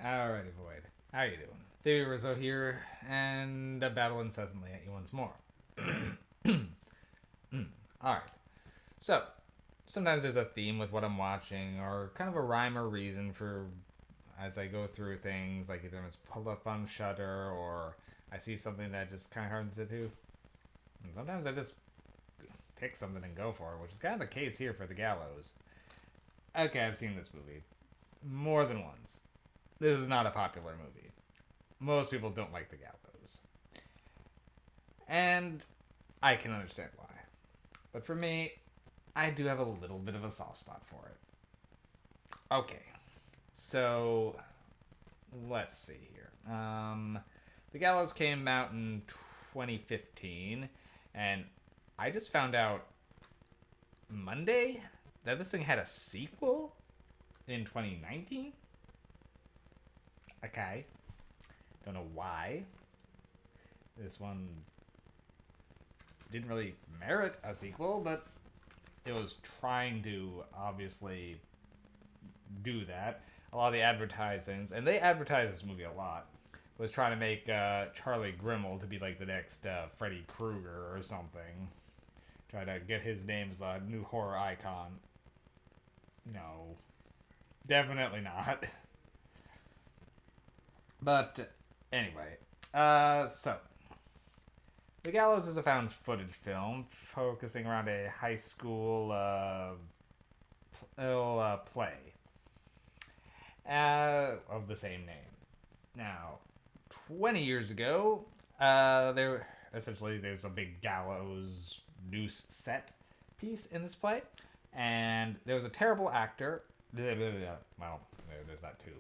Alrighty, Void. How you doing? Theory Rizzo here, and a battle incessantly at you once more. Alright. So, sometimes there's a theme with what I'm watching, or kind of a rhyme or reason for as I go through things, like either it's pulled up on Shutter, or I see something that just kind of hardens it to. And sometimes I just pick something and go for it, which is kind of the case here for The Gallows. Okay, I've seen this movie more than once. This is not a popular movie. Most people don't like The Gallows. And I can understand why. But for me, I do have a little bit of a soft spot for it. Okay, so let's see here. The Gallows came out in 2015, and I just found out Monday that this thing had a sequel in 2019. Okay. Don't know why. This one didn't really merit a sequel, but it was trying to obviously do that. A lot of the advertisings, and they advertise this movie a lot, was trying to make Charlie Grimmel to be like the next Freddy Krueger or something. Try to get his name as a new horror icon. No. Definitely not. But anyway, so The Gallows is a found footage film focusing around a high school play of the same name. Now, 20 years ago, there's a big gallows noose set piece in this play, and there was a terrible actor. Well, there's that too.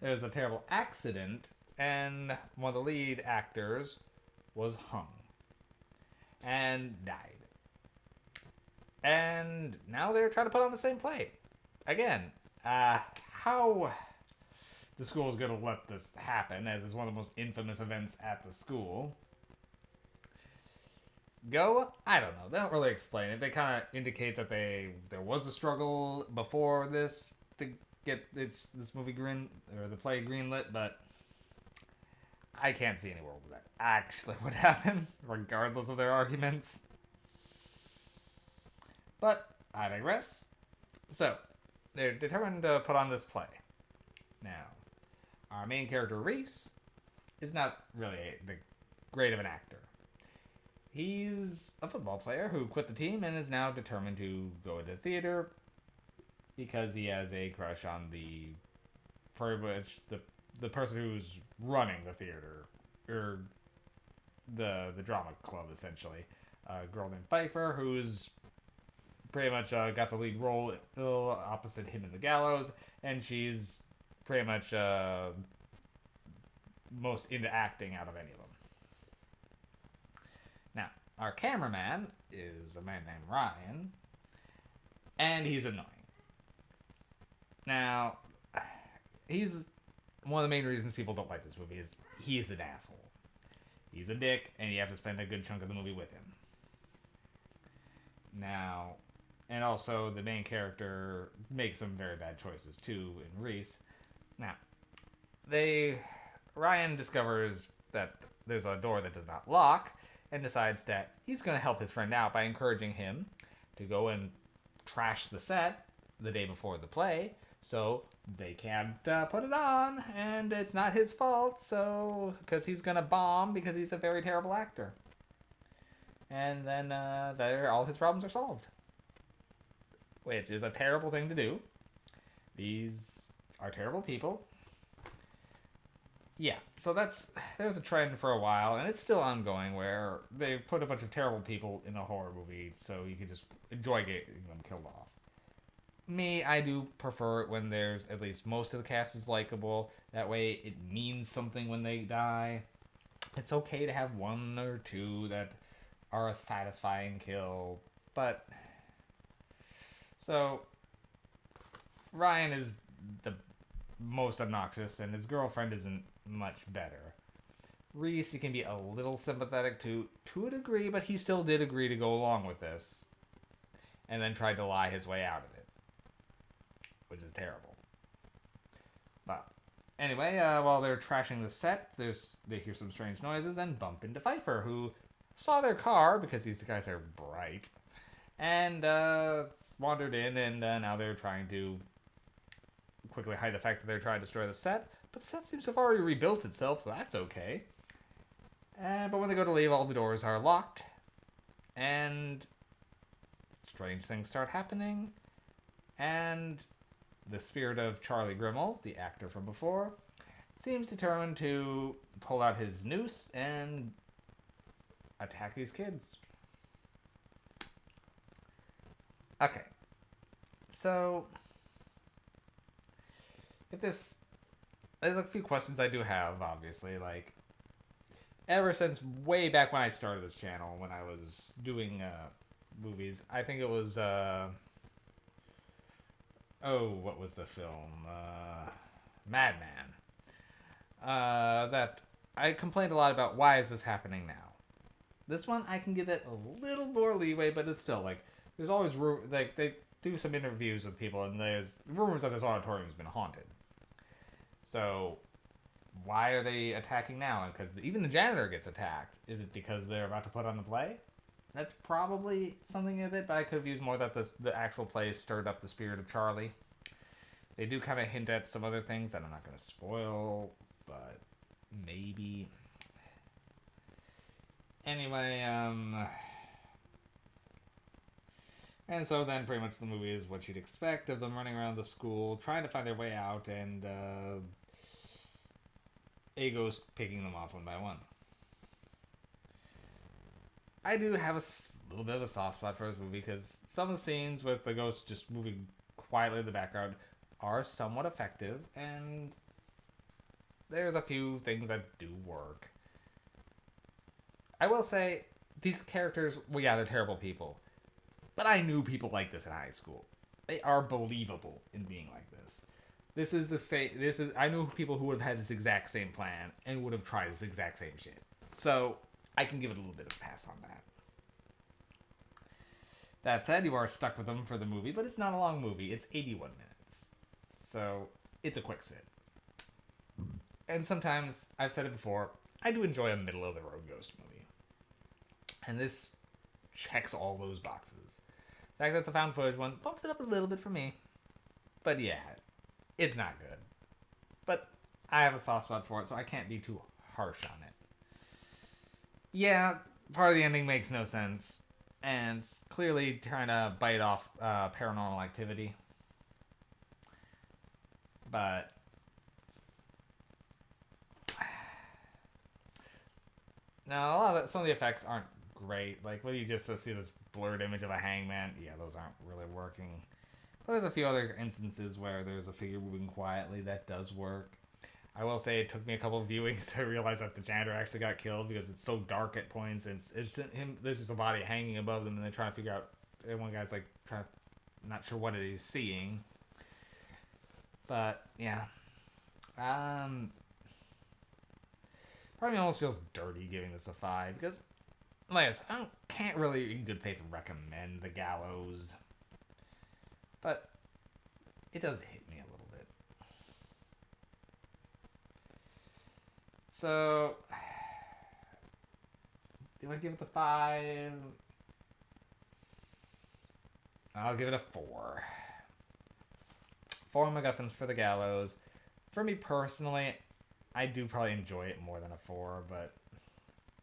There was a terrible accident, and one of the lead actors was hung and died. And now they're trying to put on the same play again. How the school is going to let this happen, as it's one of the most infamous events at the school. I don't know. They don't really explain it. They kind of indicate that there was a struggle before this to get this movie the play greenlit, but I can't see any world where that actually would happen, regardless of their arguments. But I digress. So, they're determined to put on this play. Now, our main character, Reese, is not really the great of an actor. He's a football player who quit the team and is now determined to go into theater because he has a crush on the person who's running the theater, or the drama club, essentially. A girl named Pfeiffer, who's pretty much got the lead role opposite him in The Gallows, and she's pretty much most into acting out of any of them. Now, our cameraman is a man named Ryan, and he's annoying. Now, he's one of the main reasons people don't like this movie is he is an asshole. He's a dick, and you have to spend a good chunk of the movie with him. Now, and also the main character makes some very bad choices too in Reese. Now, Ryan discovers that there's a door that does not lock, and decides that he's going to help his friend out by encouraging him to go and trash the set the day before the play, so they can't put it on, and it's not his fault, so because he's going to bomb because he's a very terrible actor. And then all his problems are solved, which is a terrible thing to do. These are terrible people. Yeah, so there's a trend for a while, and it's still ongoing, where they put a bunch of terrible people in a horror movie so you can just enjoy getting them killed off. Me, I do prefer it when there's at least most of the cast is likable. That way it means something when they die. It's okay to have one or two that are a satisfying kill, but so Ryan is the most obnoxious, and his girlfriend isn't much better. Reese, you can be a little sympathetic to a degree, but he still did agree to go along with this, and then tried to lie his way out of it, which is terrible. But Anyway, while they're trashing the set, they hear some strange noises and bump into Pfeiffer, who saw their car, because these guys are bright, and wandered in, and now they're trying to quickly hide the fact that they're trying to destroy the set. But the set seems to have already rebuilt itself, so that's okay. But when they go to leave, all the doors are locked, and strange things start happening, and the spirit of Charlie Grimmel, the actor from before, seems determined to pull out his noose and attack these kids. Okay. So, there's a few questions I do have, obviously, like, ever since way back when I started this channel, when I was doing movies, I think it was, what was the film? Madman. That I complained a lot about, why is this happening now? This one, I can give it a little more leeway, but it's still, like, there's always like, they do some interviews with people, and there's rumors that this auditorium's been haunted. So, why are they attacking now? Because even the janitor gets attacked. Is it because they're about to put on the play? That's probably something of it, but I could have used more that the actual play stirred up the spirit of Charlie. They do kind of hint at some other things that I'm not going to spoil, but maybe. Anyway, and so then pretty much the movie is what you'd expect of them running around the school, trying to find their way out, and a ghost picking them off one by one. I do have a little bit of a soft spot for this movie because some of the scenes with the ghost just moving quietly in the background are somewhat effective, and there's a few things that do work. I will say, these characters, well, yeah, they're terrible people, but I knew people like this in high school. They are believable in being like this. I knew people who would have had this exact same plan and would have tried this exact same shit. So, I can give it a little bit of a pass on that. That said, you are stuck with them for the movie, but it's not a long movie. It's 81 minutes. So, it's a quick sit. And sometimes, I've said it before, I do enjoy a middle-of-the-road ghost movie. And this checks all those boxes. The fact that it's a found footage one bumps it up a little bit for me. But yeah, it's not good. But I have a soft spot for it, so I can't be too harsh on it. Yeah, part of the ending makes no sense. And it's clearly trying to bite off Paranormal Activity. But no, some of the effects aren't great. Like, when you just see this blurred image of a hangman, yeah, those aren't really working. But there's a few other instances where there's a figure moving quietly that does work. I will say it took me a couple of viewings to realize that the janitor actually got killed because it's so dark at points. It's just him. There's just a body hanging above them, and they're trying to figure out. And one guy's like not sure what it is seeing. But yeah, part of me almost feels dirty giving this a 5 because, like I said, I can't really, in good faith, recommend the Gallows. But it does hit me a little bit. So, do I give it the 5? I'll give it a 4. 4 MacGuffins for the Gallows. For me personally, I do probably enjoy it more than a 4, but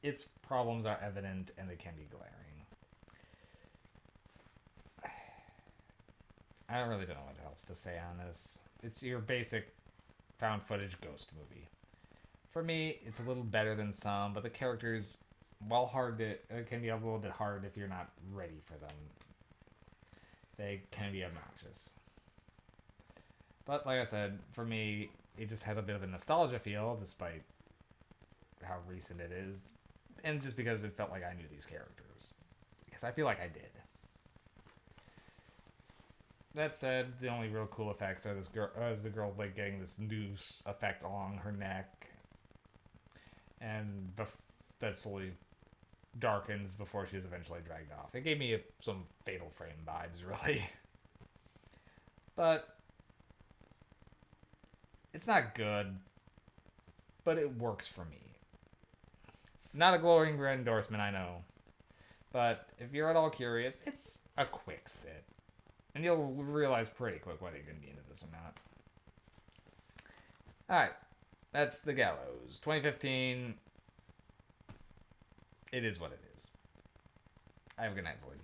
its problems are evident and they can be glaring. I really don't know what else to say on this. It's your basic found footage ghost movie. For me, it's a little better than some, but the characters, while hard it can be a little bit hard if you're not ready for them. They can be obnoxious. But like I said, for me, it just had a bit of a nostalgia feel, despite how recent it is. And just because it felt like I knew these characters. Because I feel like I did. That said, the only real cool effects are the girl like getting this noose effect along her neck. And that slowly darkens before she is eventually dragged off. It gave me some Fatal Frame vibes, really. But it's not good, but it works for me. Not a glowing endorsement, I know. But if you're at all curious, it's a quick sit. And you'll realize pretty quick whether you're going to be into this or not. Alright, that's the Gallows. 2015. It is what it is. Have a good night, Void.